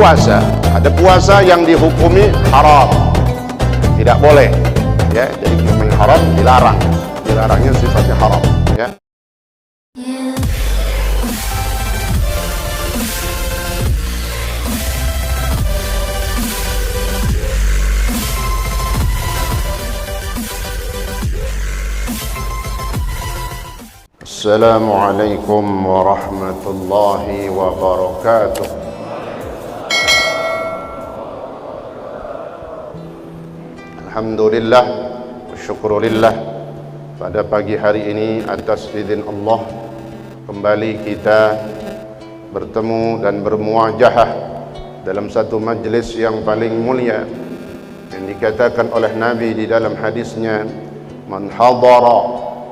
berpuasa. Ada puasa yang dihukumi haram, tidak boleh, ya. Jadi namanya haram, dilarang. Dilarangnya sifatnya haram, ya. Assalamualaikum warahmatullahi wabarakatuh. Alhamdulillah wa syukurillah, pada pagi hari ini atas izin Allah kembali kita bertemu dan bermuajahah dalam satu majlis yang paling mulia, yang dikatakan oleh Nabi di dalam hadisnya, man hadara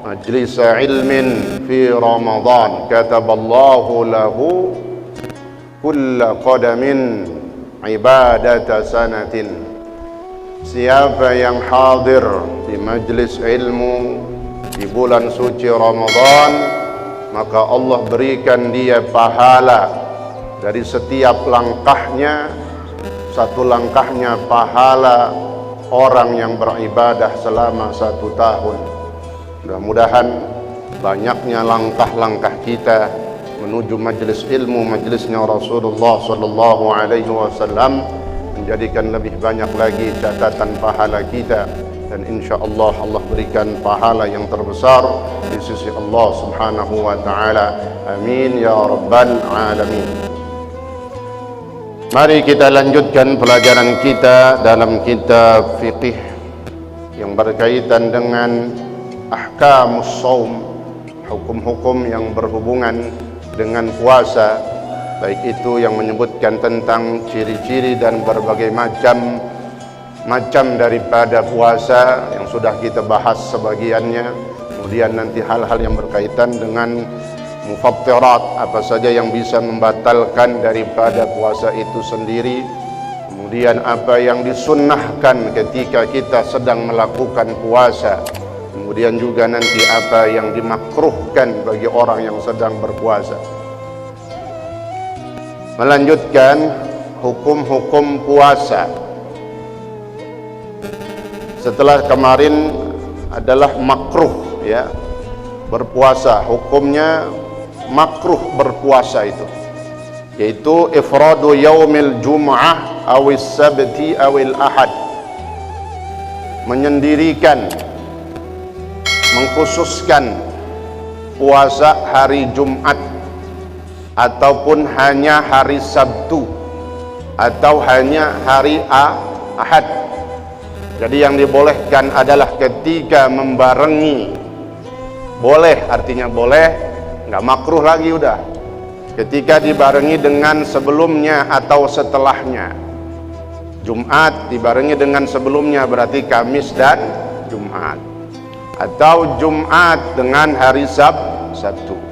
majlisa ilmin fi Ramadan kataballahu lahu kulla qadamin ibadata sanatin. Siapa yang hadir di majlis ilmu di bulan suci Ramadan, maka Allah berikan dia pahala dari setiap langkahnya, satu langkahnya pahala orang yang beribadah selama 1 tahun. Mudah-mudahan banyaknya langkah-langkah kita menuju majlis ilmu, majlisnya Rasulullah sallallahu alaihi wasallam, menjadikan lebih banyak lagi catatan pahala kita, dan insyaallah Allah berikan pahala yang terbesar di sisi Allah Subhanahu wa taala. Amin ya rabbal alamin. Mari kita lanjutkan pelajaran kita dalam kitab fiqih yang berkaitan dengan ahkamus shaum, hukum-hukum yang berhubungan dengan puasa, baik itu yang menyebutkan tentang ciri-ciri dan berbagai macam daripada puasa yang sudah kita bahas sebagiannya. Kemudian nanti hal-hal yang berkaitan dengan mufattirat, apa saja yang bisa membatalkan daripada puasa itu sendiri. Kemudian apa yang disunnahkan ketika kita sedang melakukan puasa. Kemudian juga nanti apa yang dimakruhkan bagi orang yang sedang berpuasa. Melanjutkan hukum-hukum puasa. Setelah kemarin adalah makruh, ya, berpuasa. Hukumnya makruh berpuasa itu, yaitu ifradu yaumil jum'ah awis sabti awil ahad, menyendirikan, mengkhususkan puasa hari Jumat ataupun hanya hari Sabtu atau hanya hari Ahad. Jadi yang dibolehkan adalah ketika membarengi, boleh artinya boleh, nggak makruh lagi udah, ketika dibarengi dengan sebelumnya atau setelahnya. Jumat dibarengi dengan sebelumnya berarti Kamis dan Jumat, atau Jumat dengan hari Sabtu.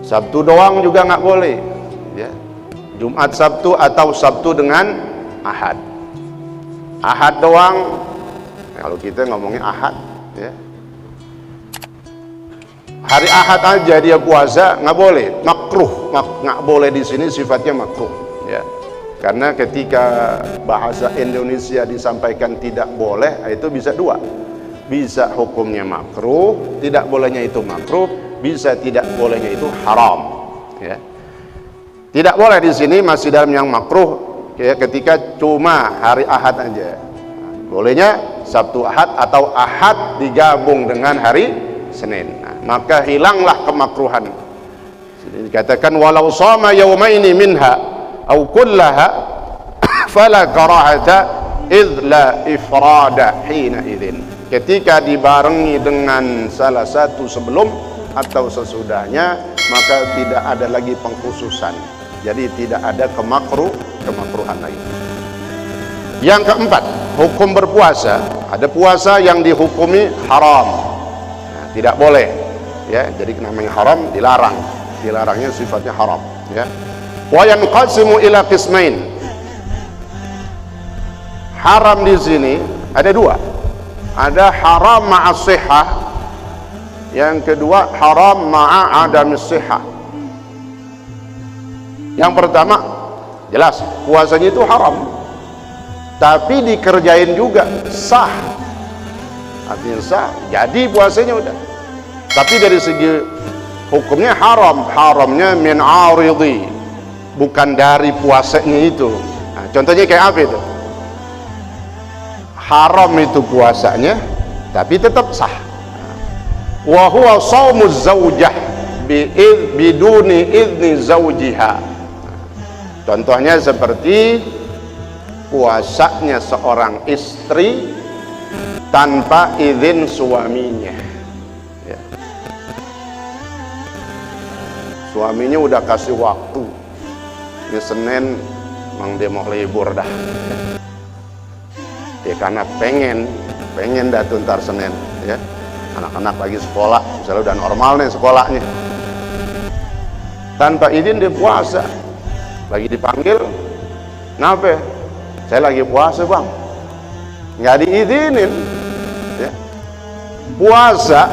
Sabtu doang juga nggak boleh, ya. Jumat Sabtu atau Sabtu dengan Ahad. Ahad doang, kalau kita ngomongin Ahad, ya. Hari Ahad aja dia puasa nggak boleh, makruh, nggak boleh di sini sifatnya makruh, ya. Karena ketika bahasa Indonesia disampaikan tidak boleh, itu bisa dua. Bisa hukumnya makruh, tidak bolehnya itu makruh, bisa tidak bolehnya itu haram, ya. Tidak boleh di sini masih dalam yang makruh, ya, ketika cuma hari Ahad aja. Bolehnya Sabtu Ahad atau Ahad digabung dengan hari Senin. Nah, maka hilanglah kemakruhan. Jadi dikatakan walau shama yaumaini minha au kullaha fala karahata idz la ifrada hina idzin. Ketika dibarengi dengan salah satu sebelum atau sesudahnya, maka tidak ada lagi pengkhususan. Jadi tidak ada kemakruhan lagi. Yang keempat, hukum berpuasa. Ada puasa yang dihukumi haram, nah, tidak boleh, ya. Jadi namanya haram, dilarang. Dilarangnya sifatnya haram, ya. Wa yanqasimu ila qismain. Haram di sini ada dua. Ada haram ma'as sihah, yang kedua haram ma'a adamis sihah. Yang pertama jelas puasanya itu haram, tapi dikerjain juga sah, artinya sah, jadi puasanya udah. Tapi dari segi hukumnya haram, haramnya min aridi, bukan dari puasanya itu. Nah, contohnya kayak apa itu? Haram itu puasanya, tapi tetap sah. Wa huwa shaumuz zaujah biduni idzni zaujiha. Contohnya seperti puasanya seorang istri tanpa izin suaminya. Ya. Suaminya udah kasih waktu, ini Senin Mang dia mau libur dah, ya karena pengen dah tuntar Senin, ya anak-anak lagi sekolah, misalnya udah normal nih sekolahnya, tanpa izin dia puasa, lagi dipanggil, kenapa? Saya lagi puasa bang, nggak diizinin, ya. Puasa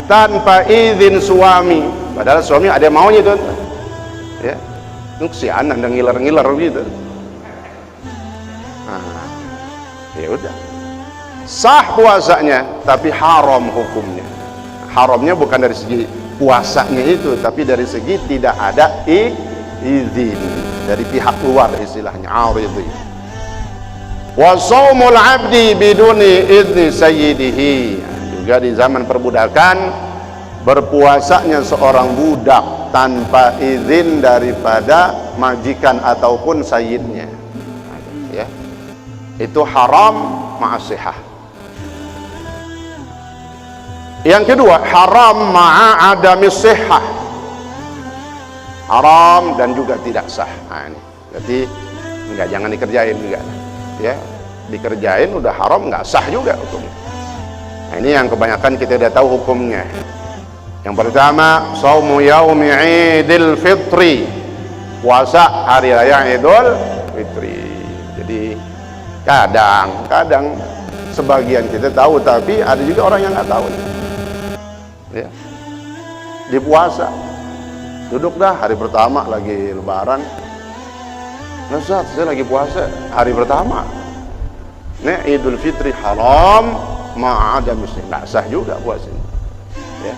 tanpa izin suami, padahal suami ada maunya tuh, ya, itu kesianan dan ngiler-ngiler gitu. Nah, ya udah, sah puasanya, tapi haram hukumnya. Haramnya bukan dari segi puasanya itu, tapi dari segi tidak ada izin dari pihak luar, istilahnya aridhi. Wa shaumul 'abdi biduni idzni sayyidihi. Juga di zaman perbudakan, berpuasanya seorang budak tanpa izin daripada majikan ataupun sayyidnya, ya, itu haram ma'asihah. Yang kedua, haram ma'a adamis sihhah, haram dan juga tidak sah. Nah, ini berarti enggak, jangan dikerjain juga, ya, dikerjain udah haram, nggak sah juga hukumnya. Nah, ini yang kebanyakan kita udah tahu hukumnya. Yang pertama, shaumu yaumi idil fitri, puasa hari raya idul fitri. Jadi kadang sebagian kita tahu, tapi ada juga orang yang nggak tahu, ya. Di puasa duduk dah hari pertama lagi lebaran, Ustaz saya lagi puasa hari pertama, nih idul fitri haram ma'ada muslim, nggak sah juga puasanya, ya.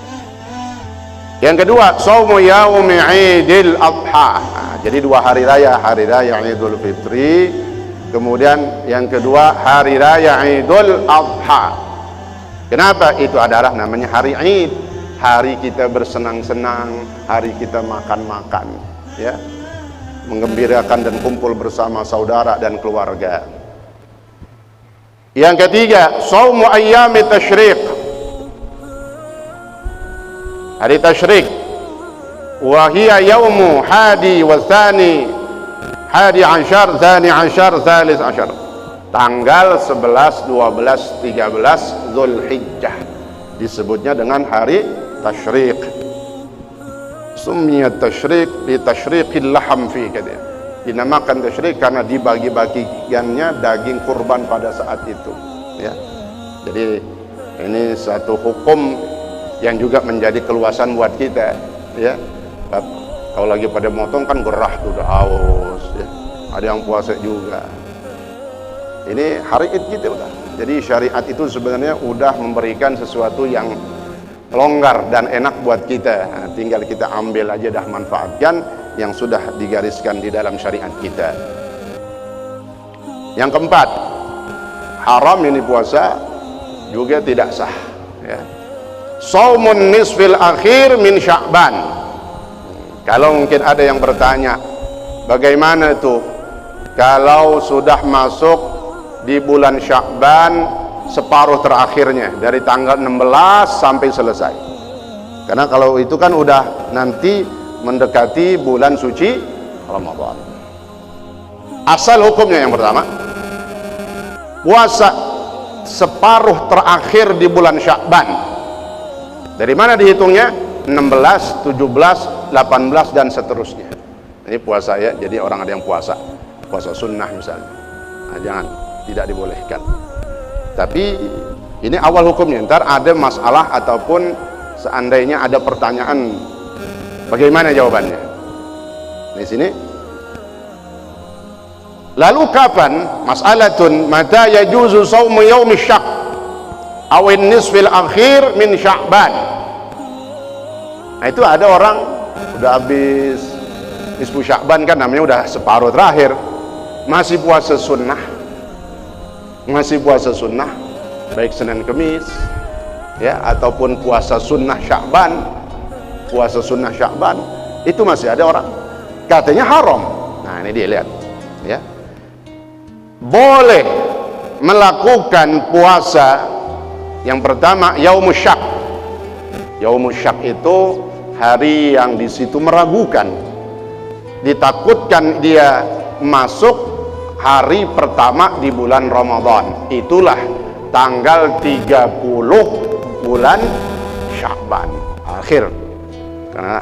Yang kedua, shaumu yaumi idil adha. Nah, jadi dua hari raya idul fitri, kemudian yang kedua hari raya idul adha. Kenapa? Itu adalah namanya hari Id, hari kita bersenang-senang, hari kita makan-makan, ya, menggembirakan dan kumpul bersama saudara dan keluarga. Yang ketiga, shaumu ayyami tasyriq, hari tasyrik, wa hiya yaumu hadi wa thani, hadi ashar, thani ashar, thalis ashar, tanggal 11, 12, 13 Zulhijjah, disebutnya dengan hari tasyrik. Summiyat tasyrik li tasyriqil laham fi, katanya, dinamakan tasyrik karena dibagi-bagikannya daging kurban pada saat itu, ya. Jadi ini satu hukum yang juga menjadi keluasan buat kita, ya. Kalau lagi pada motong kan gerah tuh, udah haus, ya. Ada yang puasa juga. Ini hari Id kita udah. Jadi syariat itu sebenarnya udah memberikan sesuatu yang longgar dan enak buat kita. Nah, tinggal kita ambil aja dah, manfaatkan yang sudah digariskan di dalam syariat kita. Yang keempat, haram ini puasa juga tidak sah, ya. Shaumun nisfil akhir min Sya'ban. Kalau mungkin ada yang bertanya, bagaimana itu kalau sudah masuk di bulan Sya'ban separuh terakhirnya, dari tanggal 16 sampai selesai? Karena kalau itu kan udah nanti mendekati bulan suci Ramadan. Asal hukumnya yang pertama, puasa separuh terakhir di bulan Sya'ban. Dari mana dihitungnya? 16, 17, 18 dan seterusnya. Ini puasa, ya. Jadi orang ada yang puasa sunnah misalnya, nah, jangan, tidak dibolehkan. Tapi ini awal hukumnya. Ntar ada masalah ataupun seandainya ada pertanyaan, bagaimana jawabannya? Di sini Lalu kapan? Mas'alatun mata yajuzu shaumu yaumi syak awin nisfil akhir min Sya'ban. Nah, itu ada orang udah habis nisfu Sya'ban kan, namanya udah separuh terakhir, masih puasa sunnah, baik Senin Kemis ya, ataupun puasa sunnah Sya'ban, itu masih ada orang katanya haram. Nah, ini dia lihat ya, boleh melakukan puasa yang pertama yaumus syak. Yaumus syak itu hari yang di situ meragukan, ditakutkan dia masuk hari pertama di bulan Ramadan, itulah tanggal 30 bulan Sya'ban akhir. Karena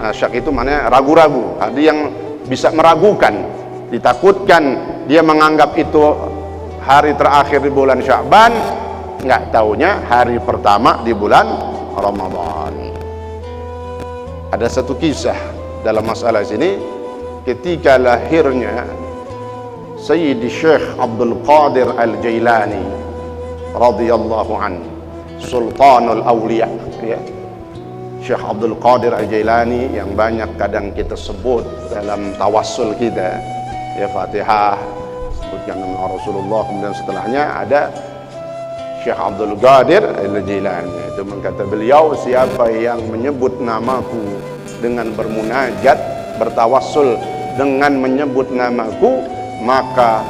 syak itu maknanya ragu-ragu, hari yang bisa meragukan, ditakutkan dia menganggap itu hari terakhir di bulan Sya'ban, nggak taunya hari pertama di bulan Ramadan. Ada satu kisah dalam masalah sini, ketika lahirnya Sayyidi Syekh Abdul Qadir Al-Jailani radhiyallahu anhu, Sultanul Awliya ya. Syekh Abdul Qadir Al-Jailani yang banyak kadang kita sebut dalam tawassul kita ya, Fatihah sebutkan nama Rasulullah, kemudian setelahnya ada Syekh Abdul Qadir Al-Jailani. Itu berkata beliau, siapa yang menyebut namaku dengan bermunajat, bertawassul dengan menyebut namaku, maka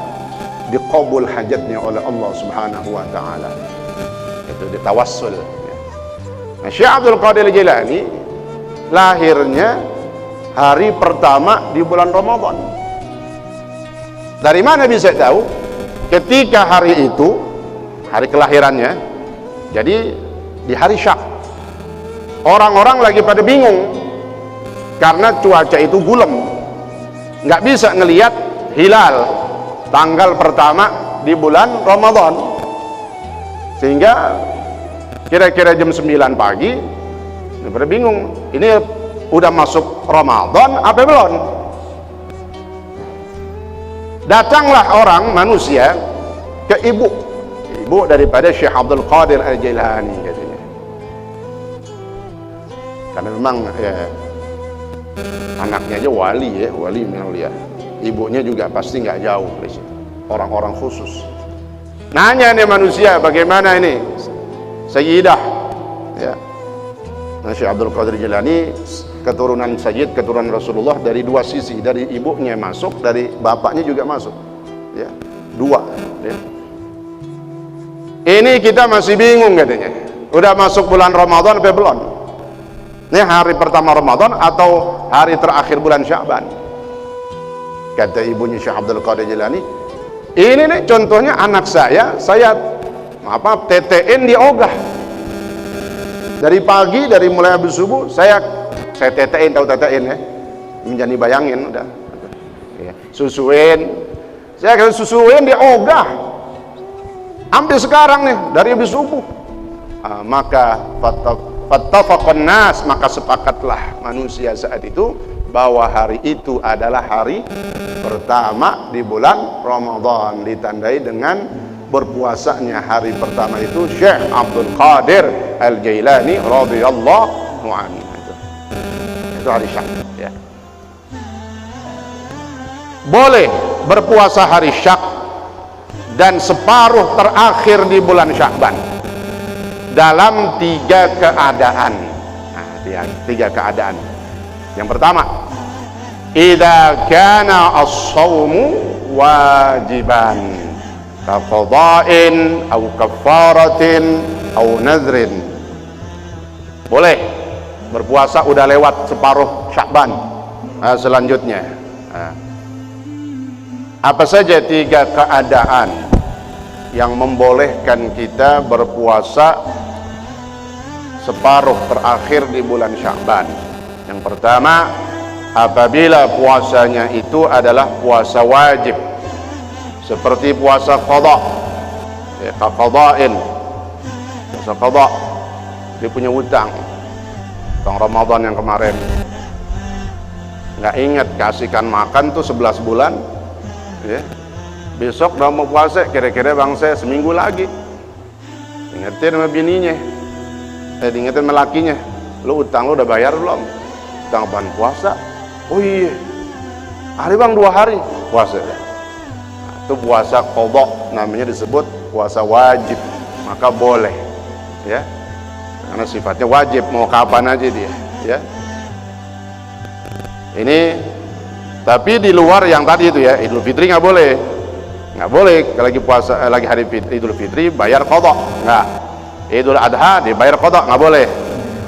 diqabul hajatnya oleh Allah Subhanahu wa taala. Itu ditawassul ya. Nah, Syekh Abdul Qadir Al-Jailani lahirnya hari pertama di bulan Ramadan. Dari mana bisa tahu? Ketika hari itu, hari kelahirannya, jadi di hari Syak, orang-orang lagi pada bingung karena cuaca itu gulem, nggak bisa ngelihat hilal tanggal pertama di bulan Ramadan, sehingga kira-kira jam 9 pagi pada bingung, ini udah masuk Ramadan apa belum? Datanglah orang manusia ke ibu daripada Syekh Abdul Qadir Al-Jailani katanya, karena memang ya, anaknya aja wali minaulia, ibunya juga pasti nggak jauh dari situ, orang-orang khusus. Nanya nih manusia, bagaimana ini Sayyidah ya. Nah, Syekh Abdul Qadir Al-Jailani keturunan Sayyid, keturunan Rasulullah dari dua sisi, dari ibunya masuk, dari bapaknya juga masuk ya, dua ya. Ini kita masih bingung katanya, udah masuk bulan Ramadan apa belum? Ini hari pertama Ramadan atau hari terakhir bulan Sya'ban? Kata ibunya Syekh Abdul Qadir Jilani, ini nih contohnya anak saya tetein di ogah dari pagi, dari mulai habis subuh saya tetein, tahu tetein ya, menjadi bayangin udah ya. Saya akan susuin di ogah sampai sekarang nih, dari habis subuh. Maka fattafaqan nas, maka sepakatlah manusia saat itu bahwa hari itu adalah hari pertama di bulan Ramadan, ditandai dengan berpuasanya hari pertama itu Syekh Abdul Qadir Al-Jailani radhiyallahu anhu. Itu hari Syak ya. Boleh berpuasa hari Syak dan separuh terakhir di bulan Sya'ban dalam 3 keadaan. Nah, 3 keadaan. Yang pertama, idza kana as-shaumu wajiban kaqada'in aw kafaratin aw nadrin. Boleh berpuasa udah lewat separuh Sya'ban. Selanjutnya apa saja 3 keadaan yang membolehkan kita berpuasa separuh terakhir di bulan Sya'ban? Yang pertama, apabila puasanya itu adalah puasa wajib, seperti puasa qada ya, qada'in, puasa qada, dia punya utang Ramadan yang kemarin, nggak ingat kasihkan makan tuh 11 bulan ya. Besok udah mau puasa, kira-kira bangsa seminggu lagi. Ingetin sama bininya, diingetin sama lakinya, lu utang lu udah bayar belum? Utang apaan? Puasa? Oh iya, hari bang 2 hari puasa. Nah, itu puasa qadha, namanya disebut puasa wajib, maka boleh, ya, karena sifatnya wajib, mau kapan aja dia, ya. Ini, tapi di luar yang tadi itu ya, Idul Fitri nggak boleh. Nggak boleh lagi puasa, lagi hari Idul Fitri bayar qadha, nggak. Idul Adha dibayar qadha, nggak boleh.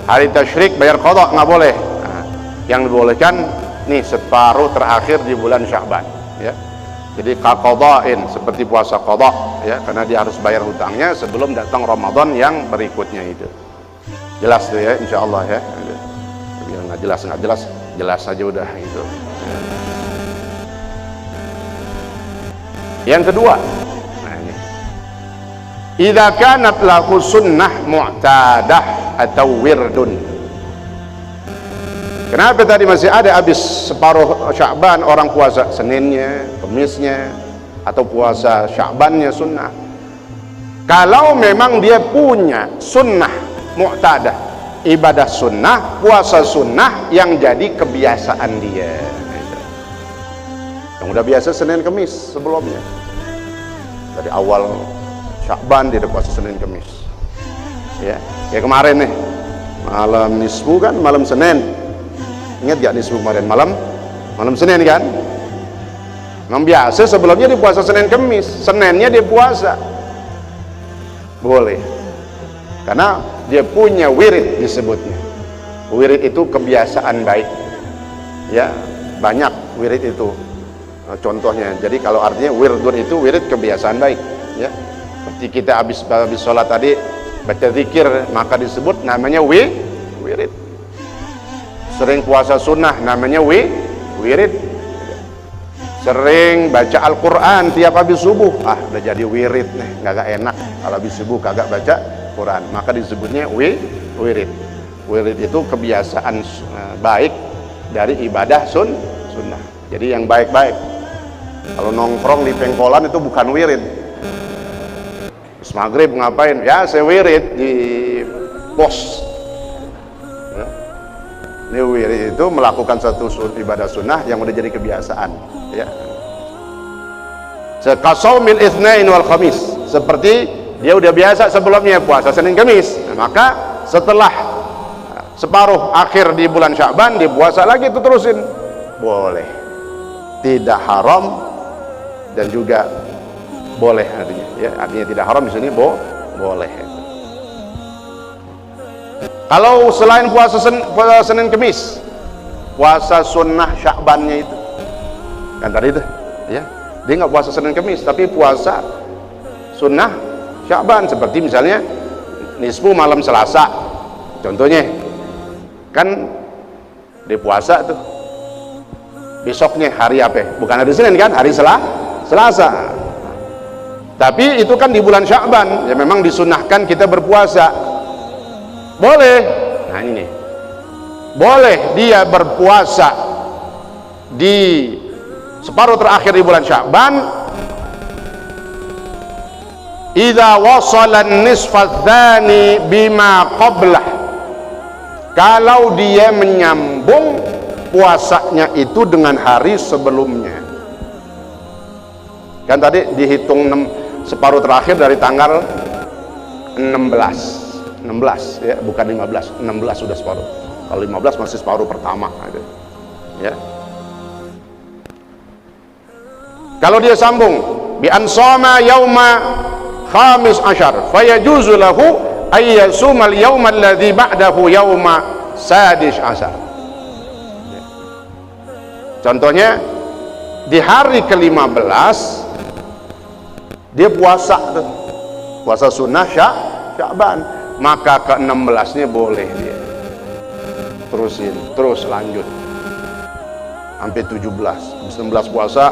Hari Tasyrik bayar qadha, nggak boleh. Nah, yang dibolehkan nih separuh terakhir di bulan Sya'ban, ya. Jadi qadha'in, seperti puasa qadha, ya, karena dia harus bayar hutangnya sebelum datang Ramadan yang berikutnya itu. Jelas tuh ya, insyaallah ya. Biar nggak jelas, jelas aja udah gitu. Yang kedua, nah ini, idza kanat lahu sunnah mu'tadah atau wirdun. Kenapa tadi masih ada habis separuh Sya'ban orang puasa Seninnya, Kemisnya, atau puasa Sya'bannya sunnah? Kalau memang dia punya sunnah mu'tadah, ibadah sunnah, puasa sunnah yang jadi kebiasaan dia, yang udah biasa Senin Kemis sebelumnya, dari awal Sya'ban dia udah puasa Senin Kemis, ya. Kayak kemarin nih malam nisfu kan, malam Senin, ingat gak nisfu kemarin malam Senin kan? Memang biasa sebelumnya dia puasa Senin Kemis, Seninnya dia puasa, boleh, karena dia punya wirid disebutnya. Wirid itu kebiasaan baik, ya, banyak wirid itu. Contohnya, jadi kalau artinya wirdun itu wirid kebiasaan baik, ya. Seperti kita habis sholat tadi baca zikir, maka disebut namanya wirid. Sering puasa sunnah namanya wirid. Sering baca Al-Quran tiap habis subuh, udah jadi wirid nih, gak enak kalau habis subuh kagak baca Quran, maka disebutnya wirid. Wirid itu kebiasaan baik dari ibadah sunnah. Jadi yang baik-baik. Kalau nongkrong di pengkolan itu bukan wirid. Terus maghrib ngapain? Ya saya wirid di pos, ya. Ini wirid itu melakukan satu ibadah sunnah yang udah jadi kebiasaan, ya. Sekasaumil itsnain wal khamis, seperti dia udah biasa sebelumnya puasa Senin Kamis, maka setelah separuh akhir di bulan Sya'ban dia puasa lagi, itu terusin, boleh, tidak haram. Dan juga boleh artinya, ya, artinya tidak haram di sini boleh. Kalau selain puasa Senin Kemis, puasa sunnah Sya'bannya itu kan tadi itu, ya, dia nggak puasa Senin Kemis tapi puasa sunnah Sya'ban, seperti misalnya nisfu malam Selasa contohnya, kan dia puasa tuh, besoknya hari apa? Bukan hari Senin kan, hari Selasa. Tapi itu kan di bulan Sya'ban, ya memang disunnahkan kita berpuasa. Boleh. Nah ini, boleh dia berpuasa di separuh terakhir di bulan Sya'ban. Idza wasala an-nisfa tsani bima qablah. Kalau dia menyambung puasanya itu dengan hari sebelumnya. Kan tadi dihitung separuh terakhir dari tanggal 16 ya, bukan 15, 16 sudah separuh. Kalau 15 masih separuh pertama, ya. Kalau dia sambung bi ansama yauma khamis asyar fayajuzu lahu ay yasumal yauma alladhi ba'dahu yauma sadis asyar. Contohnya di hari ke-15 dia puasa tuh, puasa sunnah Sya'ban, maka ke-16 nya boleh dia terusin, terus lanjut sampai 17, 19 puasa,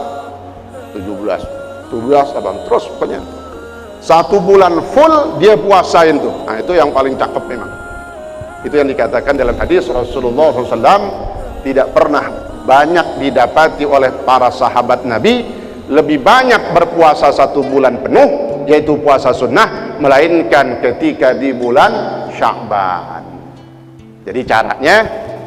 17 abang, terus pokoknya 1 bulan full dia puasain tuh. Nah itu yang paling cakep memang, itu yang dikatakan dalam hadis Rasulullah SAW tidak pernah banyak didapati oleh para sahabat Nabi lebih banyak berpuasa 1 bulan penuh, yaitu puasa sunnah, melainkan ketika di bulan Sya'ban. Jadi caranya,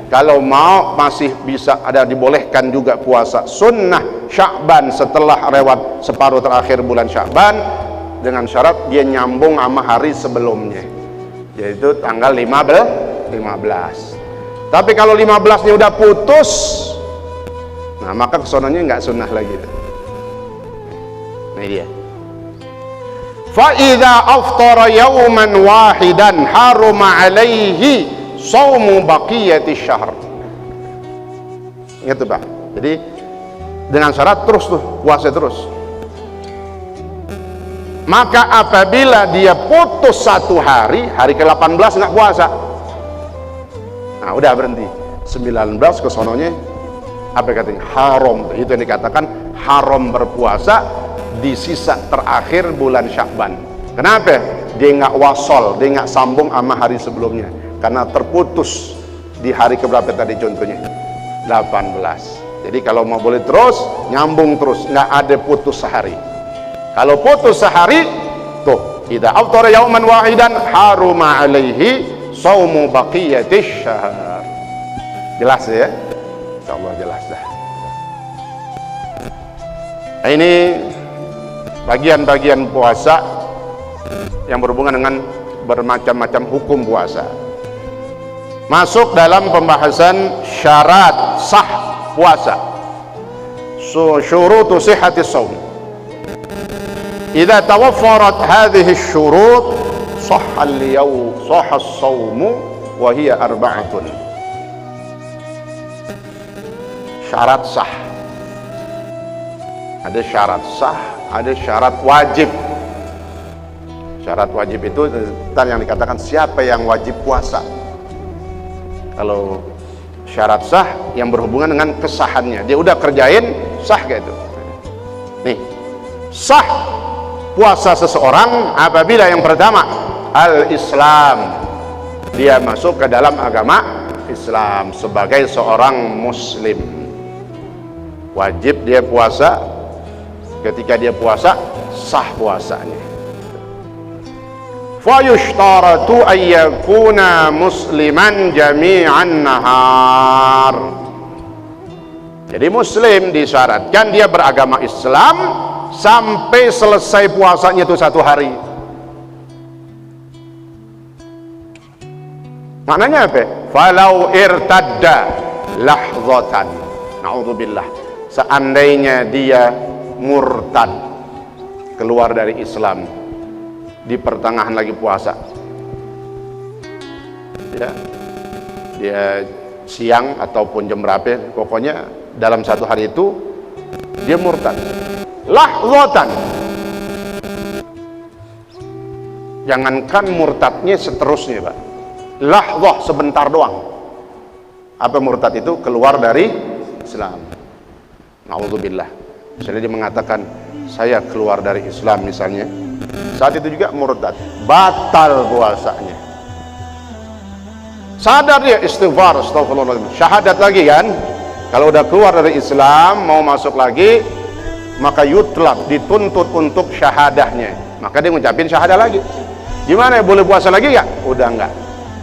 kalau mau masih bisa ada dibolehkan juga puasa sunnah Sya'ban setelah lewat separuh terakhir bulan Sya'ban, dengan syarat dia nyambung sama hari sebelumnya, yaitu tanggal 15. Tapi kalau 15-nya udah putus, nah maka kesononya nggak sunnah lagi. Nah dia. Fa idza aftara yawman wahidan haruma alaihi shaumu baqiyati syahr. Gitu Pak. Jadi dengan syarat terus tuh puasa terus. Maka apabila dia putus 1 hari, hari ke-18 nggak puasa, nah udah berhenti. 19 kesononya apa katanya? Haram. Itu yang dikatakan haram berpuasa di sisa terakhir bulan Sya'ban. Kenapa? Dia nggak wasol, dia nggak sambung sama hari sebelumnya, karena terputus di hari keberapa tadi contohnya? 18. Jadi kalau mau boleh terus, nyambung terus, nggak ada putus sehari. Kalau putus sehari, tuh, idza aftara yauman wahidan haruma alaihi shaumu baqiyatish syahr. Jelas ya? Insyaallah jelas dah. Ini bagian-bagian puasa yang berhubungan dengan bermacam-macam hukum puasa. Masuk dalam pembahasan syarat sah puasa. Syurutu sihhatis shaum. Idza tawaffarat hadhihi asy-syurut sahha al-yawm, sahha as-shaum wa hiya arba'atun. Syarat sah. Ada syarat sah, ada syarat wajib. Syarat wajib itu yang dikatakan siapa yang wajib puasa. Kalau syarat sah yang berhubungan dengan kesahannya, dia udah kerjain, sah gitu. Nih, sah puasa seseorang apabila yang pertama al-Islam, dia masuk ke dalam agama Islam sebagai seorang muslim. Wajib dia puasa. Ketika dia puasa, sah puasanya. Fa yushtaratu ay yakuna musliman jami'an nahar. Jadi muslim disyaratkan dia beragama Islam sampai selesai puasanya itu 1 hari. Maknanya apa? Falau irtadda lahzatan, na'udzubillah, seandainya dia murtad, keluar dari Islam di pertengahan lagi puasa, ya, dia siang ataupun jam berapa, pokoknya dalam 1 hari itu dia murtad. Lahzatan, jangankan murtadnya seterusnya Pak, lahzah sebentar doang. Apa murtad itu? Keluar dari Islam. Na'udzubillah. Misalnya dia mengatakan saya keluar dari Islam misalnya, saat itu juga murtad, batal puasanya. Sadar dia, istighfar, astagfirullahaladzim, syahadat lagi kan. Kalau udah keluar dari Islam mau masuk lagi, maka yutlab, dituntut untuk syahadahnya, maka dia ngucapin syahadah lagi. Gimana, boleh puasa lagi ya? Udah enggak.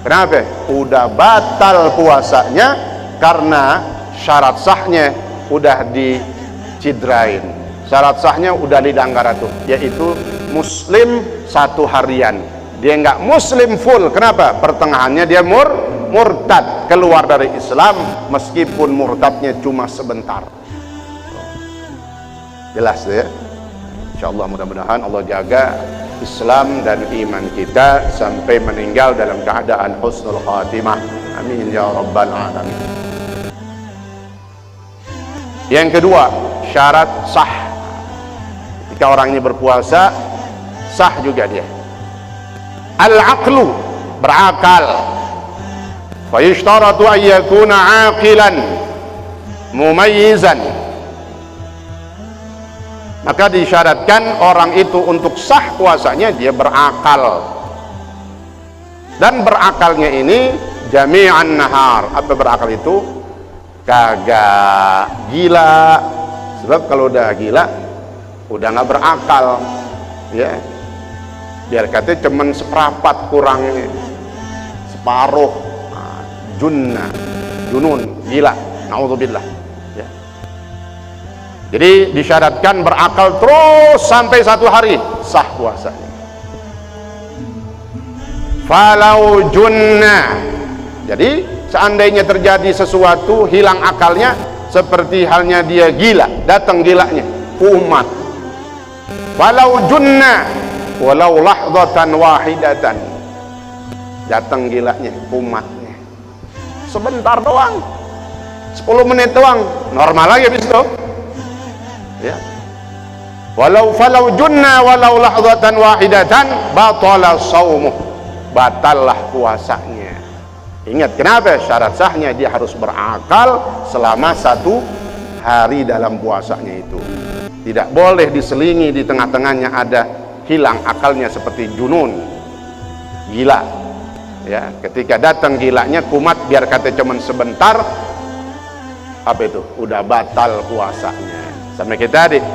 Kenapa? Udah batal puasanya karena syarat sahnya udah dicidrain, syarat sahnya udah dilanggar tuh, yaitu muslim 1 harian. Dia nggak muslim full. Kenapa? Pertengahannya dia murtad, keluar dari Islam meskipun murtadnya cuma sebentar. Jelas ya? Insyaallah mudah-mudahan Allah jaga Islam dan iman kita sampai meninggal dalam keadaan husnul khatimah. Amin ya rabbal alamin. Yang kedua, syarat sah. Ketika orang ini berpuasa, sah juga dia. Al-aqlu, berakal. Fa yushtaratu an yakuna aqilan mumayyizan. Maka disyaratkan orang itu untuk sah puasanya dia berakal. Dan berakalnya ini jami'an nahar. Apa berakal itu? Kagak gila. Sebab kalau udah gila udah nggak berakal, ya. Biar katanya cuman seperempat kurangnya, separuh, junun, gila, naudzubillah, ya. Jadi disyaratkan berakal terus sampai 1 hari sah puasanya. Falau junna, jadi seandainya terjadi sesuatu hilang akalnya, seperti halnya dia gila, datang gilanya umat. Falau junna walau lahdatan wahidatan, datang gilanya umatnya sebentar doang, 10 menit doang, normal lagi habis itu, ya. Falau junna walau lahdatan wahidatan batala shaumuh, batallah puasanya. Ingat, kenapa? Syarat sahnya dia harus berakal selama 1 hari dalam puasanya itu. Tidak boleh diselingi di tengah-tengahnya ada hilang akalnya seperti junun, gila, ya. Ketika datang gilanya kumat, biar kata cuman sebentar, apa itu? Udah batal puasanya. Sama kita adik,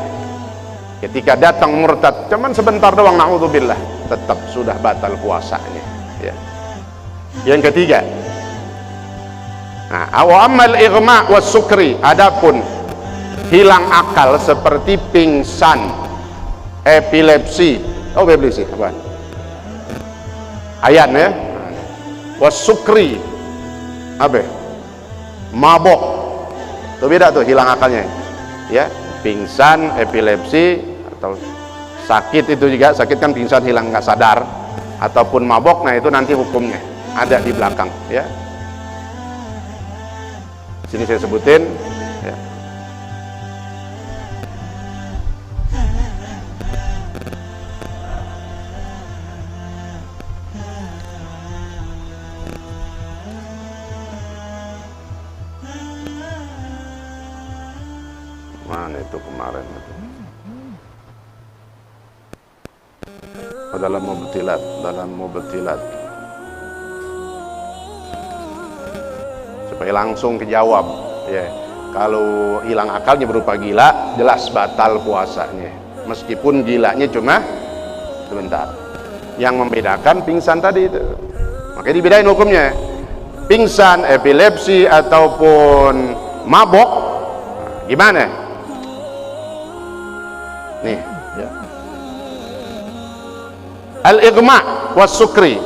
ketika datang murtad cuman sebentar doang, naudzubillah, tetap sudah batal puasanya, ya. Yang ketiga, wa ammal ighma was sukri, adapun hilang akal seperti pingsan, epilepsi, epilepsi apa? Ayan, ya. Was sukri, apa? Mabok. Itu beda tuh hilang akalnya, ya. Pingsan, epilepsi, atau sakit itu juga, sakit kan pingsan hilang nggak sadar, ataupun mabok, nah itu nanti hukumnya ada di belakang, ya. Sini saya sebutin, ya. Mana itu kemarin? Dalam mubtilat. Supaya langsung kejawab, ya. Kalau hilang akalnya berupa gila, jelas batal puasanya, meskipun gilanya cuma sebentar. Yang membedakan pingsan tadi itu, makanya dibedain hukumnya. Pingsan, epilepsi ataupun mabok, gimana? Nih, ya. Al-ighma was sukri,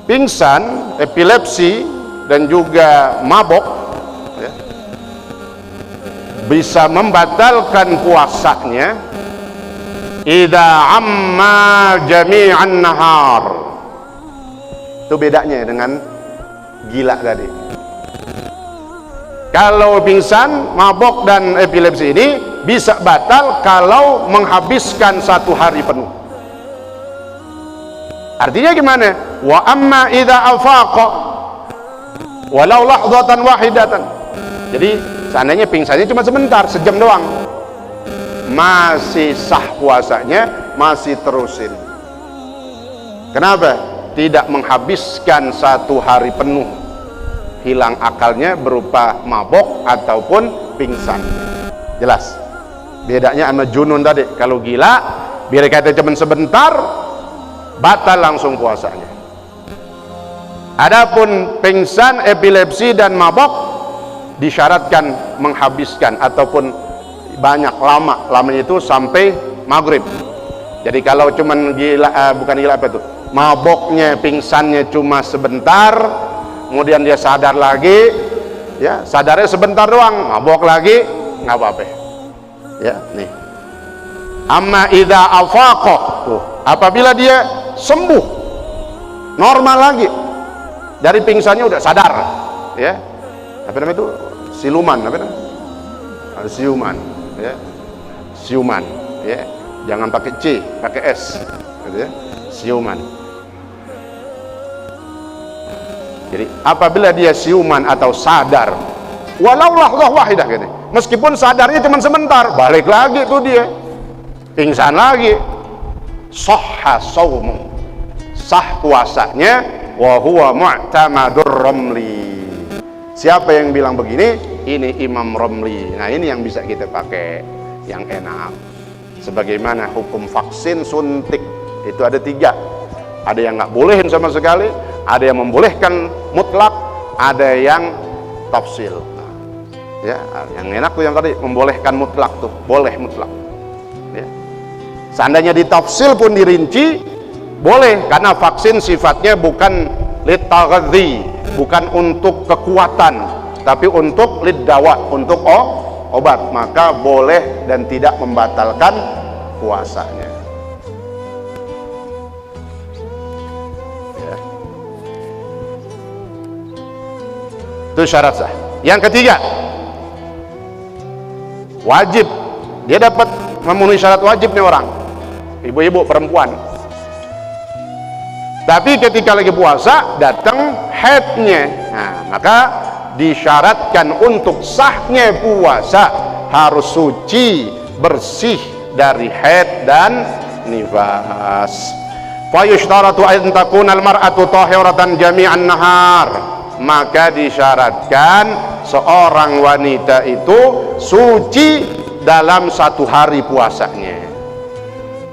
pingsan, epilepsi, dan juga mabok, ya, bisa membatalkan puasanya idza amma jami'an nahar. Itu bedanya dengan gila tadi. Kalau pingsan, mabok, dan epilepsi ini bisa batal kalau menghabiskan 1 hari penuh. Artinya gimana? Wa amma idza afaqa walau lahdatan wahidatan. Jadi seandainya pingsannya cuma sebentar, sejam doang, masih sah puasanya, masih terusin. Kenapa? Tidak menghabiskan 1 hari penuh hilang akalnya berupa mabok ataupun pingsan. Jelas bedanya sama junun tadi. Kalau gila, biar kata cuma sebentar, batal langsung puasanya. Adapun pingsan, epilepsi, dan mabok disyaratkan menghabiskan ataupun banyak lama, lamanya itu sampai maghrib. Jadi kalau cuman gila, bukan gila apa itu, maboknya, pingsannya cuma sebentar, kemudian dia sadar lagi, ya, sadarnya sebentar doang, mabok lagi, nggak apa-apa, ya. Nih, amma idza afaqa, apabila dia sembuh normal lagi dari pingsannya, udah sadar, ya, apa namanya itu, siluman, apa namanya, siuman, ya, siuman, ya, jangan pakai C, pakai S, gitu ya, siuman. Jadi apabila dia siuman atau sadar, walau lahdzah wahidah, gitu, meskipun sadarnya cuma sebentar, balik lagi tuh dia pingsan lagi, sahha shaumu, sah puasanya, wa huwa mu'tamadur ramli. Siapa yang bilang begini? ini Imam Romli. Nah, ini yang bisa kita pakai, yang enak. Sebagaimana hukum vaksin suntik itu ada 3. Ada yang nggak bolehin sama sekali, ada yang membolehkan mutlak, ada yang tafsil. Nah, ya, yang enak tuh yang tadi membolehkan mutlak tuh, boleh mutlak. Ya. Seandainya ditafsil pun dirinci, boleh, karena vaksin sifatnya bukan litaghadzi, bukan untuk kekuatan, tapi untuk liddawa, untuk obat, maka boleh dan tidak membatalkan puasanya. Ya. Itu syarat sah. Yang ketiga, wajib, dia dapat memenuhi syarat wajib nih orang, ibu-ibu, perempuan. Tapi ketika lagi puasa datang haidnya, nah, maka disyaratkan untuk sahnya puasa harus suci, bersih dari haid dan nifas. Fa yushtaratu an takuna al-mar'atu tahiratan jami'an nahar, maka disyaratkan seorang wanita itu suci dalam satu hari puasanya.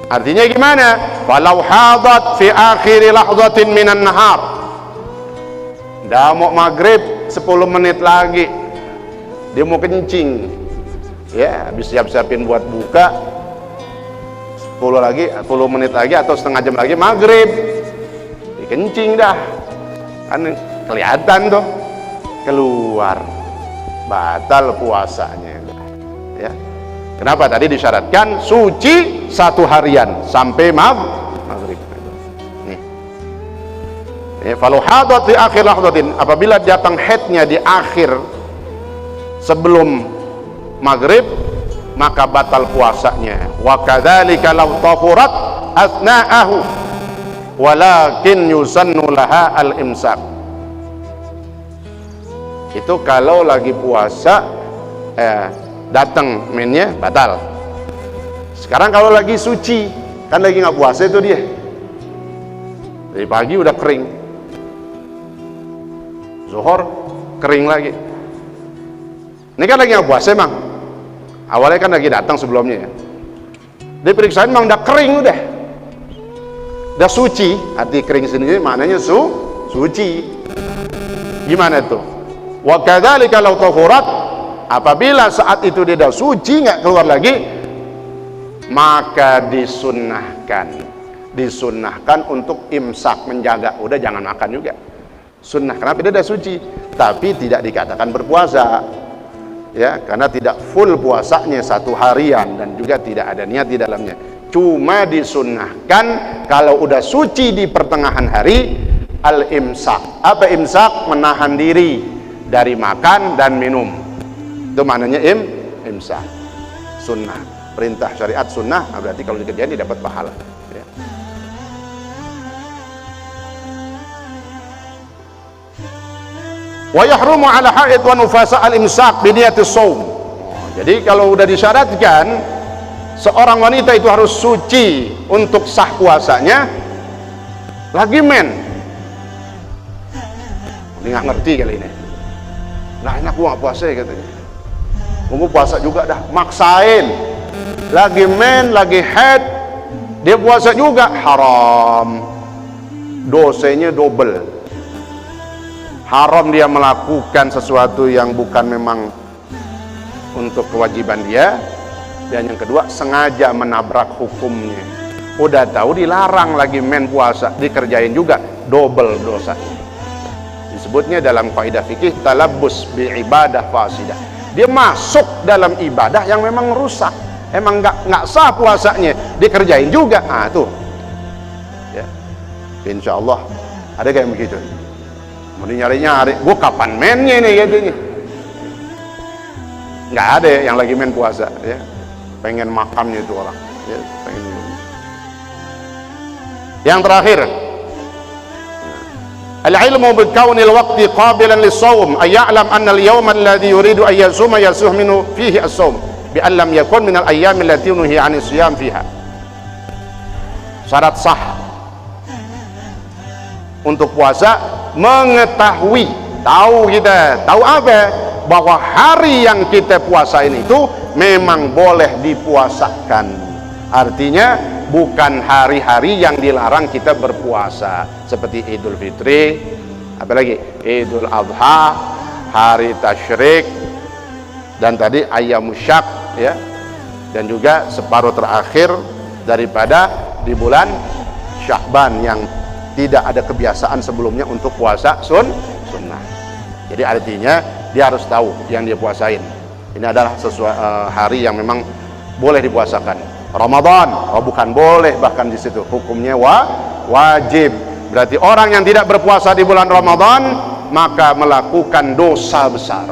Artinya gimana? Walau hadat fi akhir lahzatin minan nahar, dah mau maghrib 10 menit lagi dia mau kencing, ya habis siap-siapin buat buka, 10 menit lagi atau setengah jam lagi maghrib, dikencing dah, kan kelihatan tuh keluar, batal puasanya. Ya, kenapa? Tadi disyaratkan suci satu harian sampai maghrib. Nih, falau hadat di akhir lahzatin, apabila datang haidnya di akhir sebelum maghrib, maka batal puasanya. Wa kadzalika law tahurat athna'ahu walakin yusannu laha al-imsak. Itu kalau lagi puasa datang mennya batal. Sekarang kalau lagi suci, kan lagi nggak puasa itu dia, dari pagi udah kering, zuhur kering lagi. Ini kan lagi nggak puasa emang, awalnya kan lagi datang sebelumnya ya, diperiksain emang udah kering, udah suci. Arti kering sendiri maknanya suci. Gimana tuh? Wa kadzalika law tahurat, apabila saat itu dia dah suci nggak keluar lagi, maka disunnahkan untuk imsak, menjaga, udah jangan makan juga, sunnah. Kenapa? Dia dah suci, tapi tidak dikatakan berpuasa, ya, karena tidak full puasanya satu harian dan juga tidak ada niat di dalamnya. Cuma disunnahkan kalau udah suci di pertengahan hari, al-imsak. Apa imsak? Menahan diri dari makan dan minum. Itu maknanya imsak. Sunnah, perintah syariat sunnah, nah berarti kalau dikerjain dia dapat pahala, ya. Wa yahrumu ala haid wa nufasa al-imsak bi niyatis shaum. Jadi kalau udah disyaratkan seorang wanita itu harus suci untuk sah puasanya, lagi men, ini nggak ngerti kali ini, nah enak gua nggak puasa katanya, gua puasa juga dah, maksain, lagi men, lagi haid, dia puasa juga, haram, dosanya double. Haram dia melakukan sesuatu yang bukan memang untuk kewajiban dia, dan yang kedua sengaja menabrak hukumnya. Udah tahu dilarang lagi men puasa, dikerjain juga, double dosanya. Disebutnya dalam kaidah fikih talabbus bi ibadah fasidah. Dia masuk dalam ibadah yang memang rusak, emang nggak sah puasanya, dikerjain juga. Ah tuh, ya, insya Allah ada kayak begitu. Mau nyari-nyari, gua kapan mennya nih katanya. Nggak ada yang lagi men puasa, ya, pengen makannya itu orang, ya, pengen. Yang terakhir, al-ilmu bi kaunil waqti qabilan lis-shaum, ay ya'lam anna al-yawma alladhi yuridu an yasuma yasuh minhu fihi as-shaum bi an lam yakun min al-ayyam allati nuhiya 'ani siyam fiha. Syarat sah untuk puasa, mengetahui, tahu kita, tahu apa? bahwa hari yang kita puasain itu memang boleh dipuasakan. Artinya bukan hari-hari yang dilarang kita berpuasa, seperti Idul Fitri, apalagi Idul Adha, hari tasyrik, dan tadi ayyamus syak, ya, dan juga separuh terakhir daripada di bulan Sya'ban yang tidak ada kebiasaan sebelumnya untuk puasa sunnah. Jadi artinya dia harus tahu yang dia puasain. Ini adalah hari yang memang boleh dipuasakan. Ramadan, bukan boleh, bahkan di situ hukumnya wajib. Berarti orang yang tidak berpuasa di bulan Ramadan maka melakukan dosa besar,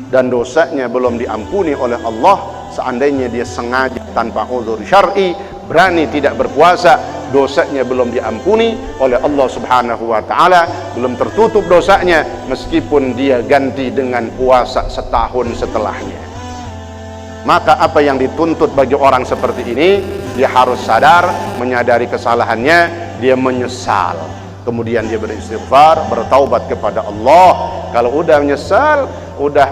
dan dosanya belum diampuni oleh Allah. Seandainya dia sengaja tanpa uzur syar'i berani tidak berpuasa, dosanya belum diampuni oleh Allah Subhanahu wa taala, belum tertutup dosanya meskipun dia ganti dengan puasa setahun setelahnya. Maka apa yang dituntut bagi orang seperti ini, dia harus sadar, menyadari kesalahannya, dia menyesal, kemudian dia beristighfar, bertaubat kepada Allah. Kalau udah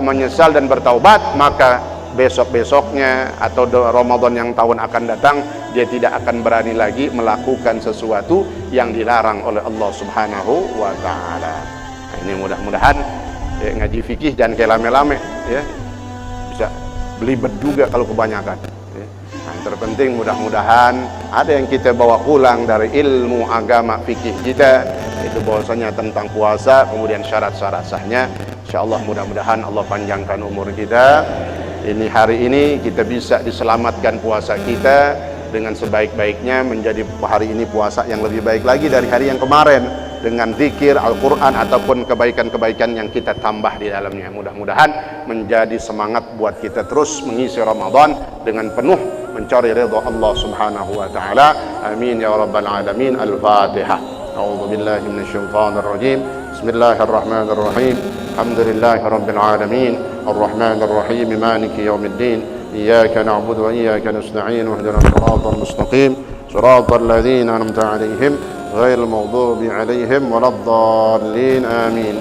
menyesal dan bertaubat, maka besok-besoknya atau Ramadan yang tahun akan datang dia tidak akan berani lagi melakukan sesuatu yang dilarang oleh Allah Subhanahu wa taala. Nah, ini mudah-mudahan ngaji fikih dan kelame-lame ya, bisa belibet juga kalau kebanyakan ya. Nah, yang terpenting mudah-mudahan ada yang kita bawa pulang dari ilmu agama fikih kita, itu bahwasanya tentang puasa, kemudian syarat-syarat sahnya. Insyaallah mudah-mudahan Allah panjangkan umur kita. Ini hari ini kita bisa diselamatkan puasa kita dengan sebaik-baiknya, menjadi hari ini puasa yang lebih baik lagi dari hari yang kemarin, dengan zikir Al-Quran ataupun kebaikan-kebaikan yang kita tambah di dalamnya. Mudah-mudahan menjadi semangat buat kita terus mengisi Ramadan dengan penuh mencari ridha Allah Subhanahu wa taala. Amin ya rabbal alamin. Al-Fatihah. A'udzu billahi minasyaitonir rajim. Bismillahirrahmanirrahim. Alhamdulillahi rabbil alamin. الرحمن الرحيم مالك يوم الدين إياك نعبد وإياك نستعين واهدنا الصراط المستقيم صراط الذين أنعمت عليهم غير المغضوب عليهم ولا الضالين آمين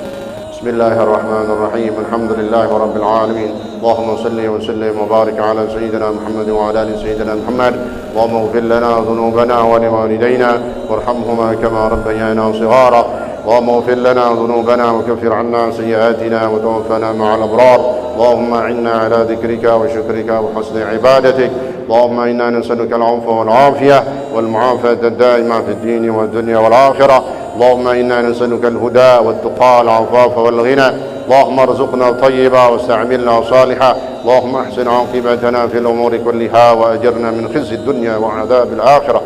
بسم الله الرحمن الرحيم الحمد لله رب العالمين اللهم صل وسلم وبارك على سيدنا محمد وعلى آل سيدنا محمد اللهم اغفر لنا ذنوبنا ولوالدينا وارحمهما كما ربيانا صغارا اللهم اغفر لنا ذنوبنا وكفر عنا سيئاتنا وتوفنا مع الأبرار اللهم أعنا على ذكرك وشكرك وحسن عبادتك اللهم إنا نسألك العفو والعافية والمعافاة الدائمة في الدين والدنيا والآخرة اللهم إنا نسألك الهدى والتقى والعفاف والغنى اللهم ارزقنا طيبا واستعملنا صالحا اللهم احسن عاقبتنا في الأمور كلها وأجرنا من خزي الدنيا وعذاب الآخرة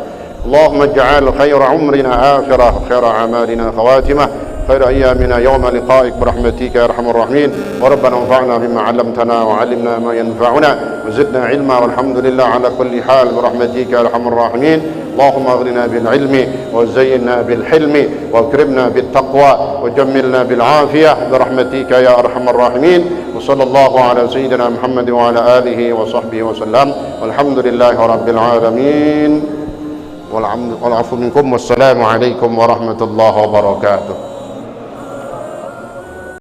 اللهم اجعل خير عمرنا آخرة خير أعمالنا خواتمة خير أيامنا يوم لقائك برحمتك يا أرحم الراحمين وربنا انفعنا بما علمتنا وعلمنا ما ينفعنا وزدنا علما والحمد لله على كل حال برحمتك يا أرحم الراحمين اللهم اغننا بالعلم وزينا بالحلم واكرمنا بالتقوى وجملنا بالعافية برحمتك يا أرحم الراحمين وصلى الله على سيدنا محمد وعلى آله وصحبه وسلم والحمد لله رب العالمين والعفو منكم والسلام عليكم ورحمة الله وبركاته.